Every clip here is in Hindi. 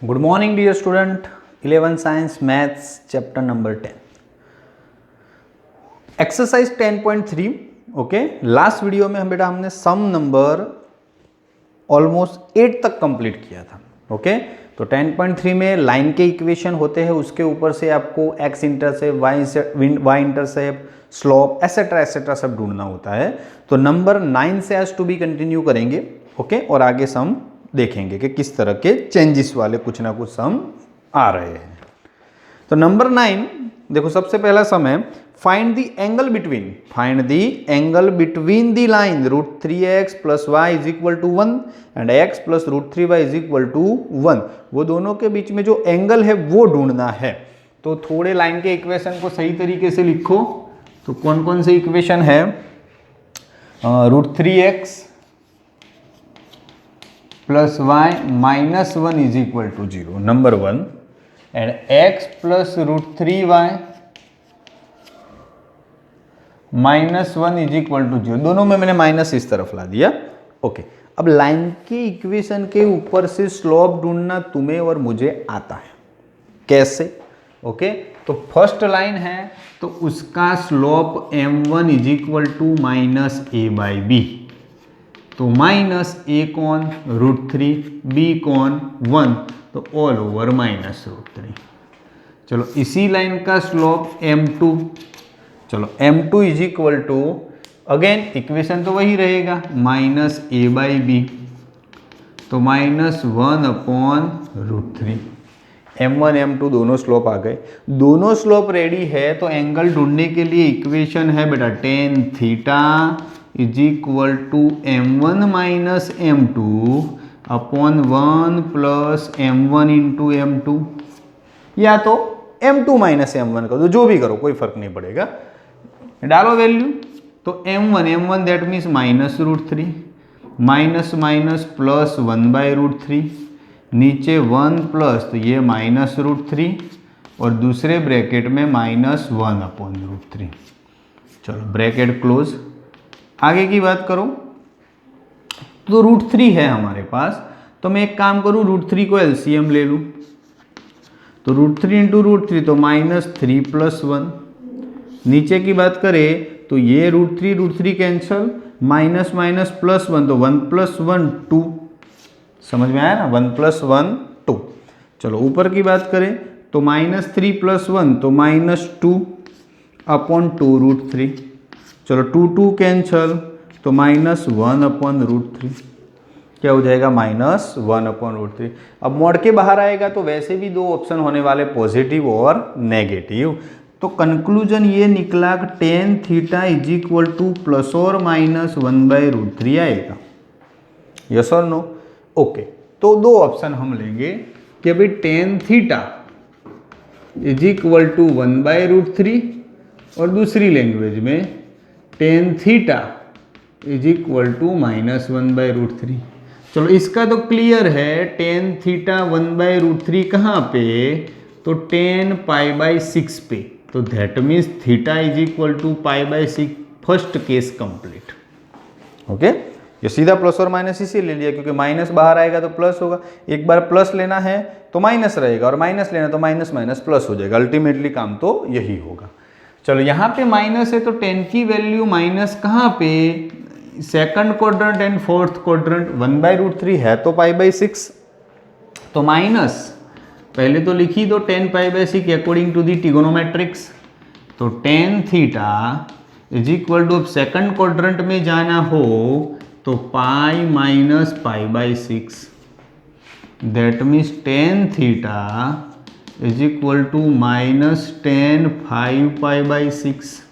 Good morning dear student. 11 science maths chapter number 10 exercise 10.3। Okay, last video में हमने सम नंबर ऑलमोस्ट 8 तक कंप्लीट किया था। ओके, तो 10.3 में लाइन के इक्वेशन होते हैं, उसके ऊपर से आपको x intercept, y intercept, slope etcetera etcetera सब ढूंढना होता है। तो नंबर 9 से आज टू बी कंटिन्यू करेंगे। ओके, और आगे सम देखेंगे कि किस तरह के चेंजेस वाले कुछ ना कुछ सम आ रहे हैं। तो नंबर 9 देखो, सबसे पहला सम है find the angle between the line √3x + y = 1 and x + √3y = 1। वो दोनों के बीच में जो एंगल है वो ढूंढना है। तो थोड़े लाइन के इक्वेशन को सही तरीके से लिखो। तो कौन कौन से इक्वेशन है? √3x + y - 1 = 0 number 1 and x + √3y - 1 = 0। दोनों में मैंने माइनस इस तरफ ला दिया। ओके, अब लाइन के इक्वेशन के ऊपर से स्लोप ढूंढना तुम्हें और मुझे आता है। कैसे? ओके, तो फर्स्ट लाइन है तो उसका स्लोप m1 = -a/b। तो -a कौन √3, b कौन 1, तो ऑल ओवर -√3। चलो, इसी लाइन का स्लोप m2। चलो, m2 = अगेन इक्वेशन तो वही रहेगा -a/b, तो -1/√3। m1 m2 दोनों स्लोप आ गए। दोनों स्लोप रेडी है तो एंगल ढूंढने के लिए इक्वेशन है बेटा tan θ = m1 - m2 upon 1 + m1 × m2, या तो m2 - m1 कर दो, जो भी करो कोई फर्क नहीं पड़ेगा। डालो वैल्यू, तो m1 दैट मीन्स -√3 प्लस 1/√3, नीचे 1 प्लस तो ये -√3 और दूसरे ब्रैकेट में -1/√3। चलो, ब्रैकेट क्लोज। आगे की बात करो तो √3 है हमारे पास, तो मैं एक काम करूं √3 को एलसीएम ले लूं। तो √3 × √3 तो -3 + 1। नीचे की बात करें तो ये √3 कैंसल, माइनस प्लस 1 तो 1 + 1 2। समझ में आया ना? 1 + 1 2। चलो, ऊपर की बात करें तो -3 + 1 तो -2/2 √3। चलो, 2 कैंसल तो -1/√3। क्या हो जाएगा? -1/√3। अब मोड़ के बाहर आएगा तो वैसे भी दो ऑप्शन होने वाले, पॉजिटिव और नेगेटिव। तो कंक्लूजन ये निकला कि tan θ ± 1/√3 आएगा। यस और नो? ओके, तो दो ऑप्शन हम लेंगे कि भाई tan θ = 1/√3 और दूसरी लैंग्वेज में tan θ = -1/√3। चलो, इसका तो क्लियर है। tan θ 1/√3 कहाँ पे? तो tan π/6 पे। तो that means θ = π/6। First case complete. Okay, ये सीधा प्लस और माइनस इसी ले लिया क्योंकि माइनस बाहर आएगा तो प्लस होगा। एक बार प्लस लेना है तो माइनस रहेगा और माइनस लेना तो माइनस प्लस हो जाएगा। अल्टीमेटली काम तो यही होगा। चलो, यहाँ पे माइनस है तो tan की वैल्यू माइनस कहाँ पे? Second quadrant and fourth quadrant. 1/√3 है तो π/6, तो माइनस पहले तो लिखी दो tan π/6 अकॉर्डिंग टू दी ट्रिगोनोमेट्रिक्स। तो tan θ = सेकंड क्वाड्रेंट में जाना हो तो π - π/6। That means tan θ = -tan 5π/6।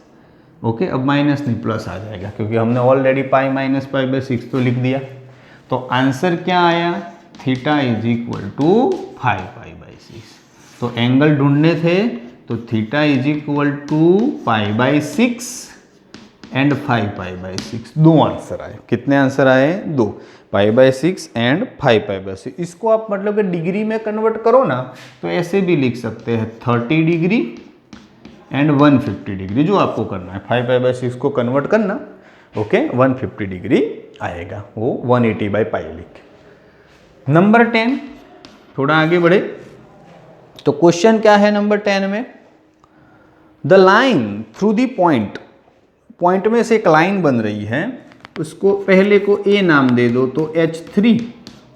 Okay, अब माइनस नहीं प्लस आ जाएगा क्योंकि हमने ऑलरेडी π - π/6 तो लिख दिया। तो आंसर क्या आया? θ = 5π/6। तो एंगल ढूंढने थे तो θ = π/6 एंड 5π/6। दो आंसर आए। कितने आंसर आए? 2, π/6 एंड 5π/6। इसको आप मतलब कि डिग्री में कन्वर्ट करो ना तो ऐसे भी लिख सकते हैं 30 डिग्री एंड 150 डिग्री, जो आपको करना है। 5π/6 को कन्वर्ट करना, ओके, 150 डिग्री आएगा, वो 180/π लिख। नंबर 10 थोड़ा आगे बढ़े तो क्वेश्चन क्या है नंबर 10 में, the line through the point में से एक लाइन बन रही है, उसको पहले को ए नाम दे दो तो H3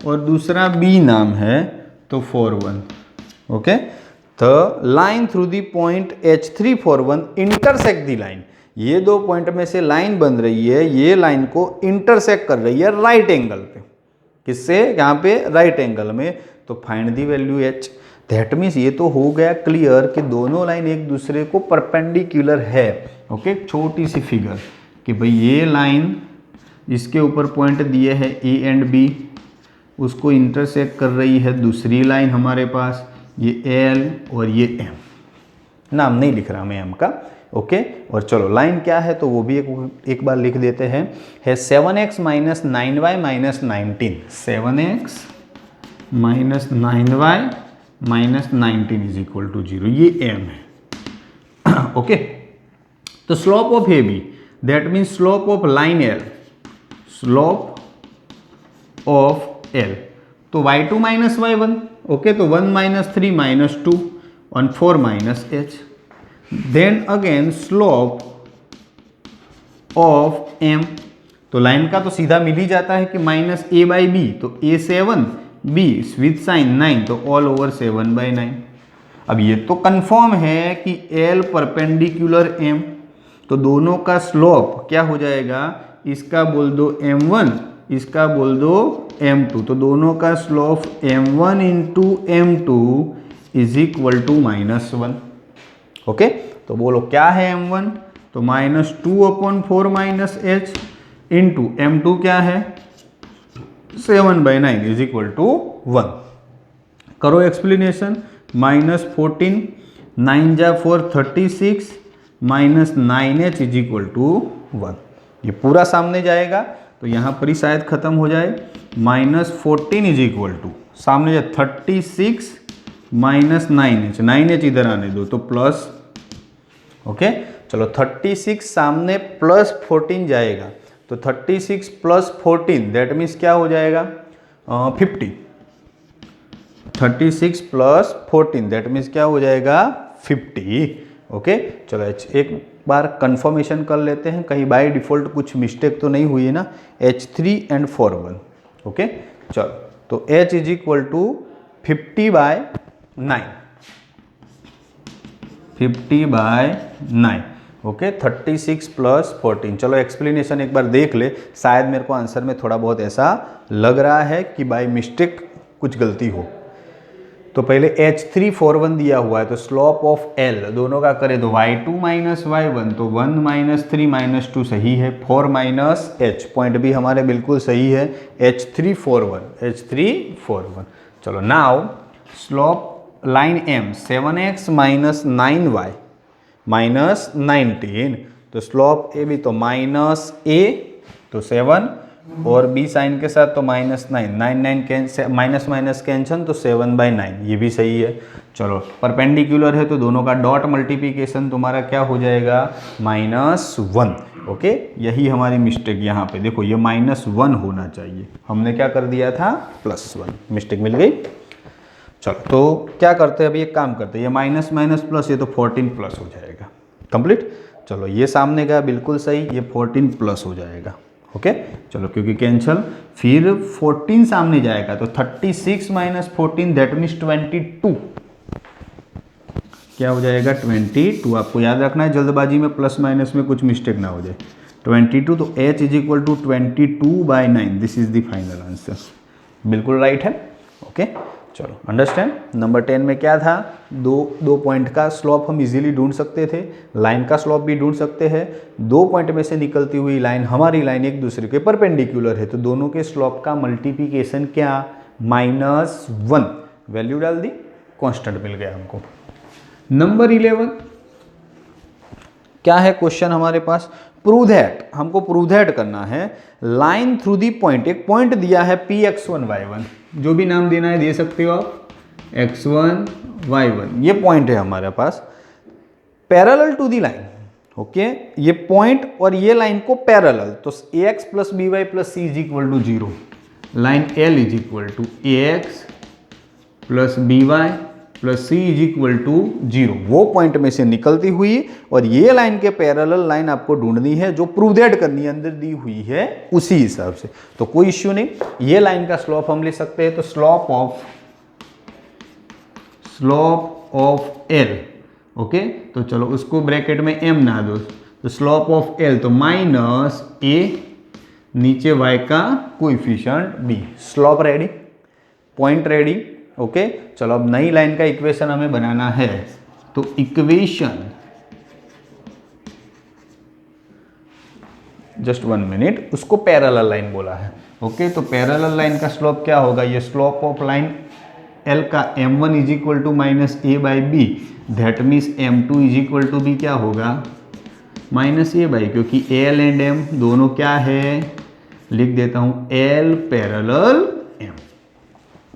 और दूसरा बी नाम है तो 4 1। Okay, the line through the point H3 4 1 intersect the line, ये दो पॉइंट में से लाइन बन रही है, ये लाइन को इंटरसेक्ट कर रही है राइट एंगल पे, किससे, यहाँ पे राइट एंगल में, तो find the value H। That means ये तो हो गया क्लियर कि दोनों लाइन एक दूसरे को परपेंडिकुलर है। ओके, छोटी सी फिगर कि भाई ये लाइन इसके ऊपर पॉइंट दिए है A एंड B, उसको इंटरसेक्ट कर रही है दूसरी लाइन हमारे पास, ये L और ये M, नाम नहीं लिख रहा मैं M का। ओके, और चलो लाइन क्या है तो वो भी एक बार लिख देते हैं, है 7x minus 9y minus 19, 7x minus 9y minus 19 is equal to 0, ये M है। ओके, तो slope of AB, that means slope of line L, slope of L, तो y2 माइनस y1। ओके, तो 1 माइनस 3 माइनस 2 और 4 minus h, then again slope of m, तो लाइन का तो सीधा मिल ही जाता है कि माइनस a बाई बी, तो a 7 b विथ साइन 9, तो ऑल ओवर 7 बाई 9। अब ये तो कंफर्म है कि L परपेंडिकुलर m, तो दोनों का स्लोप क्या हो जाएगा, इसका बोल दो m1, इसका बोल दो m2, तो दोनों का slope m1 into m2 is equal to -1। Okay, तो बोलो क्या है m1, तो -2/4 माइनस h इंटू m2 क्या है 7/9 इज इक्वल टू 1। करो एक्सप्लेनेशन, -14 9 जा 4 36 minus 9h is equal to 1, ये पूरा सामने जाएगा तो यहाँ पर ही शायद खत्म हो जाए, -14 इज इक्वल टू सामने जाए 36 माइनस 9h, 9h इधर आने दो तो प्लस। ओके, चलो 36 सामने प्लस 14 जाएगा, तो 36 प्लस 14 दैट मीन्स क्या हो जाएगा 50, 36 प्लस 14 दैट मीन्स क्या हो जाएगा 50। ओके, चलो एक बार कंफर्मेशन कर लेते हैं कहीं बाय डिफॉल्ट कुछ मिस्टेक तो नहीं हुई है ना, H3 एंड 4 1। ओके, चलो तो H is equal to 50/9, 50/9। Okay, 36 plus 14। चलो एक्सप्लेनेशन एक बार देख ले, शायद मेरे को आंसर में थोड़ा बहुत ऐसा लग रहा है कि बाय मिस्टेक कुछ गलती हो। तो पहले H3 4 1 दिया हुआ है, तो स्लोप ऑफ L दोनों का करें तो y2 माइनस y1, तो 1 माइनस 3 माइनस 2 सही है, 4 माइनस h पॉइंट भी हमारे बिल्कुल सही है, H3 4 1। चलो now slope line M 7x minus 9y minus 19, तो स्लोप ए भी तो माइनस a तो 7 और b साइन के साथ तो -9 माइनस माइनस कैंसल तो 7/9, ये भी सही है। चलो परपेंडिकुलर है तो दोनों का डॉट मल्टीप्लिकेशन तुम्हारा क्या हो जाएगा -1। ओके, यही हमारी मिस्टेक यहाँ पे देखो, ये -1 होना चाहिए, हमने क्या कर दिया था +1, मिस्टेक मिल गई। चलो तो क्या करते हैं, अभी एक काम करते हैं, ये माइनस माइनस प्लस, ये तो 14 प्लस हो जाएगा कंप्लीट। चलो ये सामने का बिल्कुल सही, ये 14 प्लस हो जाएगा। ओके, चलो क्योंकि कैंसल, फिर 14 सामने जाएगा तो 36 माइनस 14 दैट मीन्स 22, क्या हो जाएगा 22। आपको याद रखना है जल्दबाजी में प्लस माइनस में कुछ मिस्टेक ना हो जाए, 22, तो h is equal to 22/9, this is the final answer, बिल्कुल राइट है। ओके, चलो अंडरस्टैंड। नंबर 10 में क्या था, दो पॉइंट का स्लोप हम इजीली ढूंढ सकते थे, लाइन का स्लोप भी ढूंढ सकते हैं। दो पॉइंट में से निकलती हुई लाइन, हमारी लाइन एक दूसरे के परपेंडिकुलर है, तो दोनों के स्लोप का मल्टीप्लिकेशन क्या -1, वैल्यू डाल दी, कांस्टेंट मिल गया हमको। नंबर 11 क्या है क्वेश्चन हमारे पास, प्रूव दैट, हमको प्रूव दैट करना है लाइन थ्रू दी पॉइंट, एक पॉइंट दिया है Px1 y1, जो भी नाम देना है दे सकते हो आप, x1 y1, ये पॉइंट है हमारे पास, parallel to the line. Okay, ये पॉइंट और ये लाइन को पैरेलल, तो ax plus by plus c is equal to 0, line L is equal to ax plus B Y plus C is equal to 0, वो पॉइंट में से निकलती हुई, और ये लाइन के पैरेलल लाइन आपको ढूंढनी है जो प्रूव दैट करनी है, अंदर दी हुई है उसी हिसाब से। तो कोई इश्यू नहीं, ये लाइन का स्लोप हम ले सकते हैं। तो स्लोप ऑफ एल, ओके, तो चलो उसको ब्रैकेट में एम ना दो, तो स्लोप ऑफ एल तो माइनस ए, नीचे y का coefficient b, slope ready, point ready, okay. चलो अब नई लाइन का इक्वेशन हमें बनाना है। तो इक्वेशन, जस्ट 1 मिनट, उसको पैरेलल लाइन बोला है, ओके। तो पैरेलल लाइन का स्लोप क्या होगा, ये स्लोप ऑफ लाइन L का m1 is equal to minus a by b, that means m2 is equal to b क्या होगा, माइनस ए बाई, क्योंकि L एंड m दोनों क्या है, लिख देता हूं L पैरेलल m,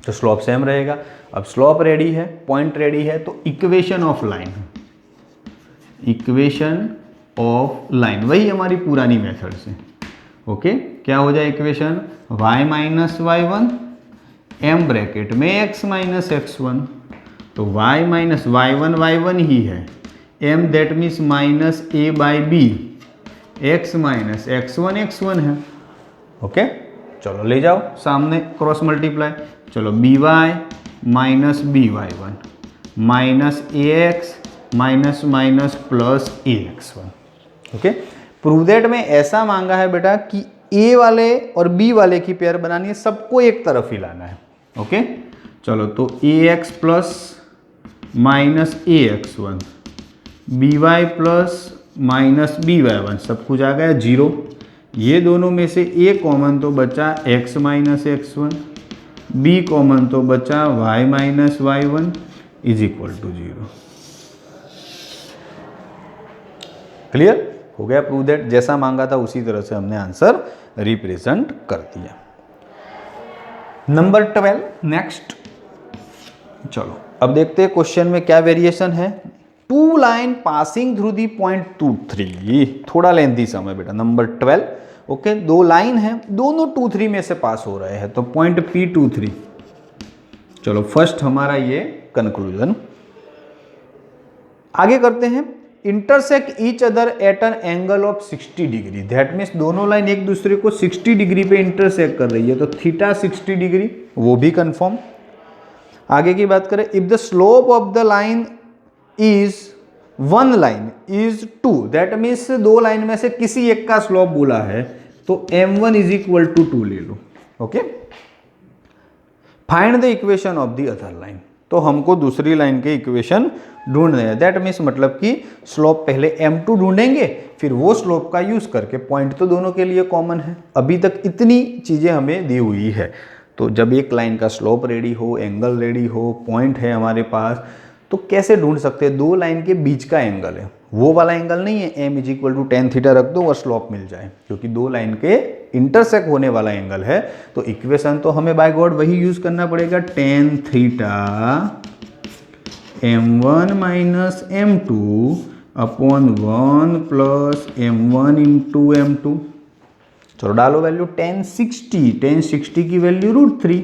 तो स्लोप सेम रहेगा। अब स्लोप रेडी है, पॉइंट रेडी है, तो equation of line, equation of line वही हमारी पुरानी मेथड से, ओके। क्या हो जाए equation, y minus y one, m bracket में x माइनस x1, तो y माइनस वाई वन ही है, m that means minus a by b, x minus x1 है, ओके। चलो ले जाओ सामने क्रॉस मल्टीप्लाई, चलो b y minus B Y one minus A x minus minus plus a x one, okay. Prove that में ऐसा मांगा है बेटा कि ए वाले और बी वाले की पेयर बनानी है, सबको एक तरफ ही लाना है, ओके। चलो तो A X plus minus A x one, B Y plus minus B Y one, सब कुछ आ गया 0। ये दोनों में से ए कॉमन तो बचा x minus x one, b common तो बचा y minus y one is equal to 0। Clear हो गया, प्रूव दैट जैसा मांगा था उसी तरह से हमने आंसर रिप्रेजेंट कर दिया। नंबर 12 नेक्स्ट, चलो अब देखते हैं क्वेश्चन में क्या वेरिएशन है। Two line passing through the point 2 3, थोड़ा लेंथी समय बेटा। नंबर 12, ओके, दो लाइन है, दोनों 2 3 में से पास हो रहे हैं, तो पॉइंट P2 3। चलो फर्स्ट हमारा ये कंक्लूजन, आगे करते हैं। Intersect each other at an angle of 60 degree, that means दोनों लाइन एक दूसरे को 60 डिग्री पे इंटरसेक्ट कर रही है, तो थीटा 60 डिग्री, वो भी कंफर्म। आगे की बात करें, if the slope of the line is one line is 2, that means दो लाइन में से किसी एक का स्लोप बोला है, तो m1 इज इक्वल टू 2 ले लो, okay. Find the equation of the other line, तो हमको दूसरी लाइन के इक्वेशन ढूंढने हैं, दैट मीन्स मतलब कि स्लोप पहले m2 ढूंढेंगे, फिर वो स्लोप का यूज करके, पॉइंट तो दोनों के लिए कॉमन है, अभी तक इतनी चीजें हमें दी हुई है। तो जब एक लाइन का स्लोप रेडी हो, एंगल रेडी हो, पॉइंट है हमारे पास, तो कैसे ढूंढ सकते हैं, दो लाइन के बीच का एंगल है, वो वाला एंगल नहीं है m is equal to tan theta रख दो और स्लोप मिल जाए, क्योंकि दो लाइन के इंटरसेक्ट होने वाला एंगल है। तो इक्वेशन तो हमें बाय गॉड वही यूज करना पड़ेगा, tan theta m1 minus m2 upon 1 plus m1 into m2। चलो डालो वैल्यू, 1060 की वैल्यू √3,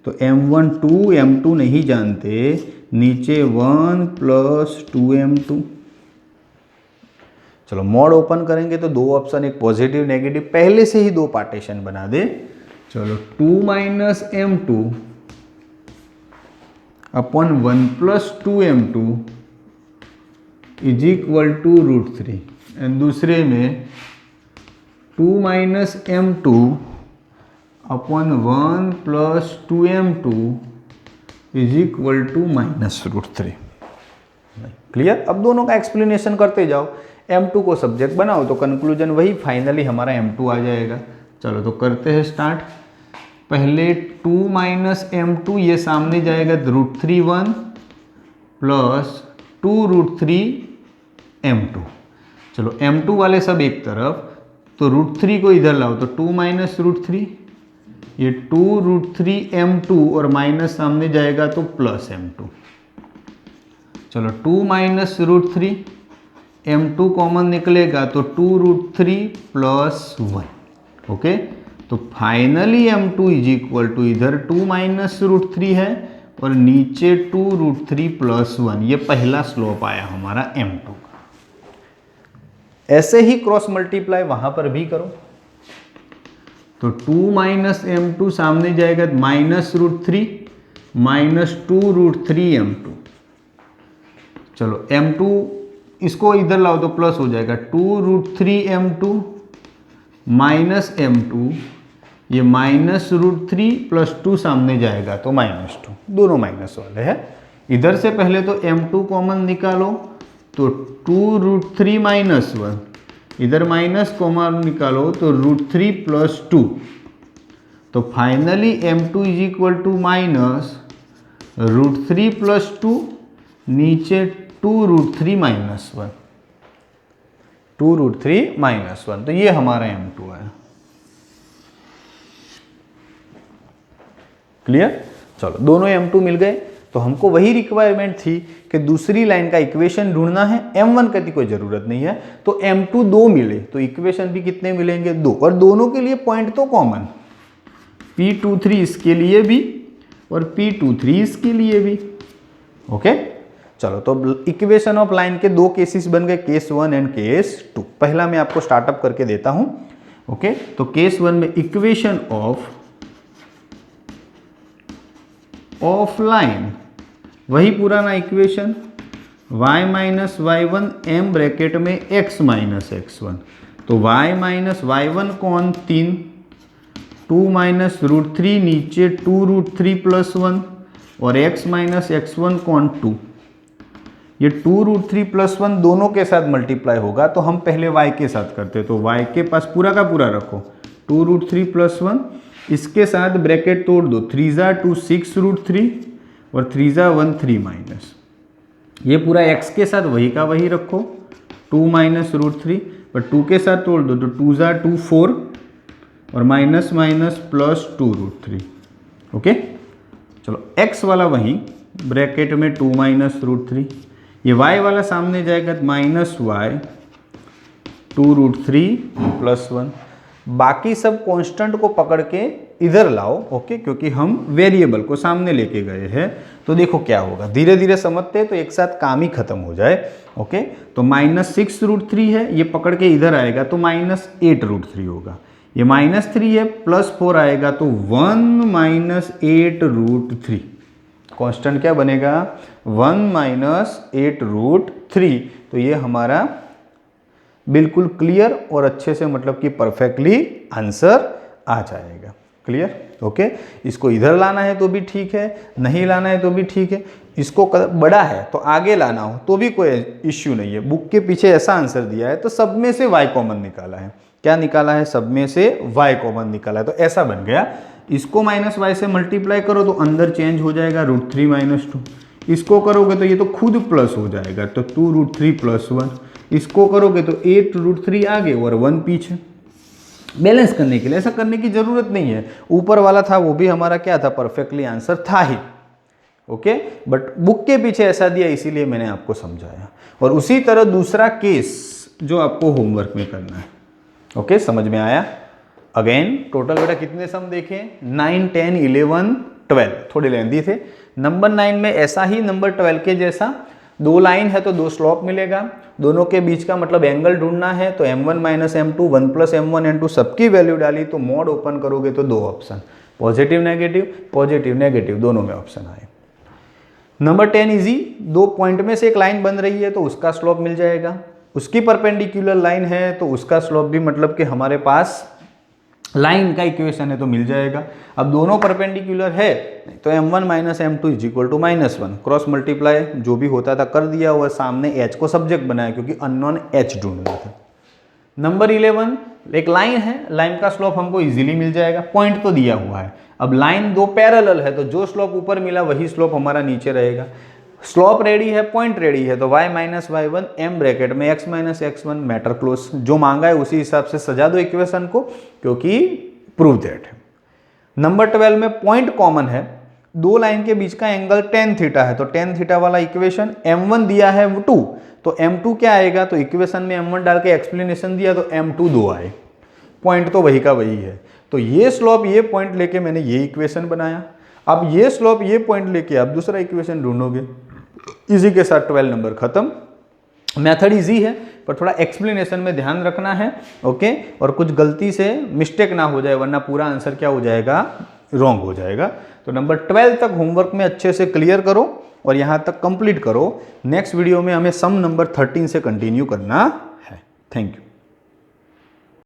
तो m1 2 m2 नहीं जानते, नीचे 1 प्लस 2m2। चलो मॉड ओपन करेंगे तो दो ऑप्शन, एक पॉजिटिव नेगेटिव, पहले से ही दो पार्टीशन बना दे। चलो 2 minus m2 upon 1 plus 2m2 is equal to √3, and दूसरे में 2 minus m2 upon 1 plus 2m2 is equal to minus √3। Clear. अब दोनों का एक्सप्लेनेशन करते जाओ, m2 को सब्जेक्ट बनाओ तो कंक्लूजन वही, फाइनली हमारा m2 आ जाएगा। चलो तो करते हैं स्टार्ट। पहले 2 माइनस m2, ये सामने जाएगा √3 1 प्लस 2 √3 m2। चलो m2 वाले सब एक तरफ, तो √3 को इधर लाओ, तो 2 माइनस √3, ये 2 √3 m2 और माइनस सामने जाएगा तो प्लस m2। चलो 2 माइनस √3 m2 कॉमन निकलेगा तो 2 √3 प्लस 1, ओके। तो finally m2 is equal to, इधर 2 माइनस √3 है और नीचे 2√3 + 1, ये पहला स्लोप आया हमारा m2 का। ऐसे ही क्रॉस मल्टीप्लाई वहां पर भी करो, तो 2 - m2 सामने जाएगा -√3 -2√3 m2। चलो m2 इसको इधर लाओ तो प्लस हो जाएगा 2√3 m2 -m2, ये -√3 + 2 सामने जाएगा तो -2, दोनों माइनस वाले हैं। इधर से पहले तो m2 कॉमन निकालो, तो 2√3 - 1, इधर माइनस कॉमन निकालो तो √3 + 2, तो फाइनली m2 = -√3 + 2, नीचे 2√3 - 1, 2√3 - 1, तो ये हमारा m2 है। क्लियर? चलो दोनों m2 मिल गए, तो हमको वही रिक्वायरमेंट थी कि दूसरी लाइन का इक्वेशन ढूंढना है। m1 की कोई जरूरत नहीं है, तो m2 2 मिले तो इक्वेशन भी कितने मिलेंगे? 2, और दोनों के लिए पॉइंट तो कॉमन, P23 इसके लिए भी और P23 इसके लिए भी। ओके, चलो तो इक्वेशन ऑफ लाइन के दो केसेस बन गए, केस 1 एंड केस 2। पहला मैं आपको स्टार्टअप करके देता हूं। ओके, तो केस 1 में इक्वेशन ऑफ लाइन, वही पुराना equation, y - y1 m bracket में x - x1, तो y - y1 कौन 3, 2 - √3 नीचे 2√3 + 1, और x - x1 कौन 2, ये 2√3 + 1 दोनों के साथ मल्टीप्लाई होगा, तो हम पहले y के साथ करते, तो y के पास पूरा का पूरा रखो 2√3 + 1, इसके साथ ब्रैकेट तोड़ दो, 3 × 2 6√3 और 3 × 1 3 - ये पूरा x के साथ वही का वही रखो 2 - √3, पर 2 के साथ तोड़ दो तो 2 × 2 4 और माइनस प्लस 2√3। ओके, चलो x वाला वही ब्रैकेट में 2 - √3, ये y वाला सामने जाएगा -y 2√3 + 1। बाकी सब कांस्टेंट को पकड़ के इधर लाओ। ओके, क्योंकि हम वेरिएबल को सामने लेके गए हैं, तो देखो क्या होगा, धीरे धीरे समझते तो एक साथ काम ही खत्म हो जाए। ओके, तो -6√3 है, ये पकड़ के इधर आएगा तो -8√3 होगा, ये -3 है, +4 आएगा तो 1 - 8√3। कांस्टेंट क्या बनेगा? 1 - 8√3। तो ये हमारा बिल्कुल क्लियर और अच्छे से, मतलब कि परफेक्टली आंसर आ जाएगा। क्लियर? ओके, इसको इधर लाना है तो भी ठीक है, नहीं लाना है तो भी ठीक है, इसको बड़ा है तो आगे लाना हो तो भी कोई इश्यू नहीं है। बुक के पीछे ऐसा आंसर दिया है तो सब में से y कॉमन निकाला है। क्या निकाला है? सब में से y कॉमन निकाला है, तो ऐसा बन गया। इसको -y से मल्टीप्लाई करो तो अंदर चेंज हो जाएगा √3 - 2, इसको करोगे तो ये तो खुद प्लस हो जाएगा, तो 2√3 + 1, इसको करोगे तो 8√3 आगे और 1 पीछे। बैलेंस करने के लिए ऐसा करने की जरूरत नहीं है, ऊपर वाला था वो भी हमारा क्या था? परफेक्टली आंसर था ही। ओके, बट बुक के पीछे ऐसा दिया इसीलिए मैंने आपको समझाया। और उसी तरह दूसरा केस जो आपको होमवर्क में करना है। ओके, समझ में आया? अगेन टोटल बेटा कितने सम देखे? 9 10 11 12, थोड़े लेंदी थे। नंबर 9 में ऐसा ही नंबर 12 के जैसा, दो लाइन है तो दो स्लोप मिलेगा, दोनों के बीच का मतलब एंगल ढूंढना है, तो m1 - m2 1 + m1 n2 सबकी वैल्यू डाली तो मोड ओपन करोगे तो दो ऑप्शन, पॉजिटिव नेगेटिव दोनों में ऑप्शन आए। नंबर 10 इजी, दो पॉइंट में से एक लाइन बन रही है तो उसका स्लोप मिल जाएगा, उसकी परपेंडिकुलर लाइन है तो उसका स्लोप भी, मतलब कि हमारे पास लाइन का इक्वेशन है तो मिल जाएगा। अब दोनों परपेंडिकुलर है तो m1 - m2 = -1, क्रॉस मल्टीप्लाई जो भी होता था कर दिया, और सामने h को सब्जेक्ट बनाया क्योंकि अननोन h ढूंढना था। नंबर 11, एक लाइन है, लाइन का स्लोप हमको इजीली मिल जाएगा, पॉइंट तो दिया हुआ है। अब लाइन दो पैरेलल है तो जो स्लोप ऊपर मिला वही स्लोप हमारा नीचे रहेगा। स्लोप रेडी है, पॉइंट रेडी है, तो y - y1 m ब्रैकेट में x - x1 मैटर क्लोज, जो मांगा है उसी हिसाब से सजा दो इक्वेशन को, क्योंकि प्रूव दैट है। नंबर 12 में पॉइंट कॉमन है, दो लाइन के बीच का एंगल tan थीटा है, तो tan थीटा वाला इक्वेशन, m1 दिया है 2 तो m2 क्या आएगा? तो इक्वेशन में m1 डाल के एक्सप्लेनेशन दिया तो m2 2 आए, पॉइंट तो वही का वही है। तो ये स्लोप, ये पॉइंट लेके मैंने ये इक्वेशन बनाया। अब ये स्लोप ये पॉइंट लेके आप दूसरा इक्वेशन ढूंढोगे, इसी के साथ 12 नंबर खत्म। मेथड इजी है पर थोड़ा एक्सप्लेनेशन में ध्यान रखना है, ओके, और कुछ गलती से मिस्टेक ना हो जाए वरना पूरा आंसर क्या हो जाएगा, रॉन्ग हो जाएगा। तो नंबर 12 तक होमवर्क में अच्छे से क्लियर करो और यहाँ तक कंप्लीट करो। नेक्स्ट वीडियो में हमें सम नंबर 13 से कंटिन्यू करना है। Thank you.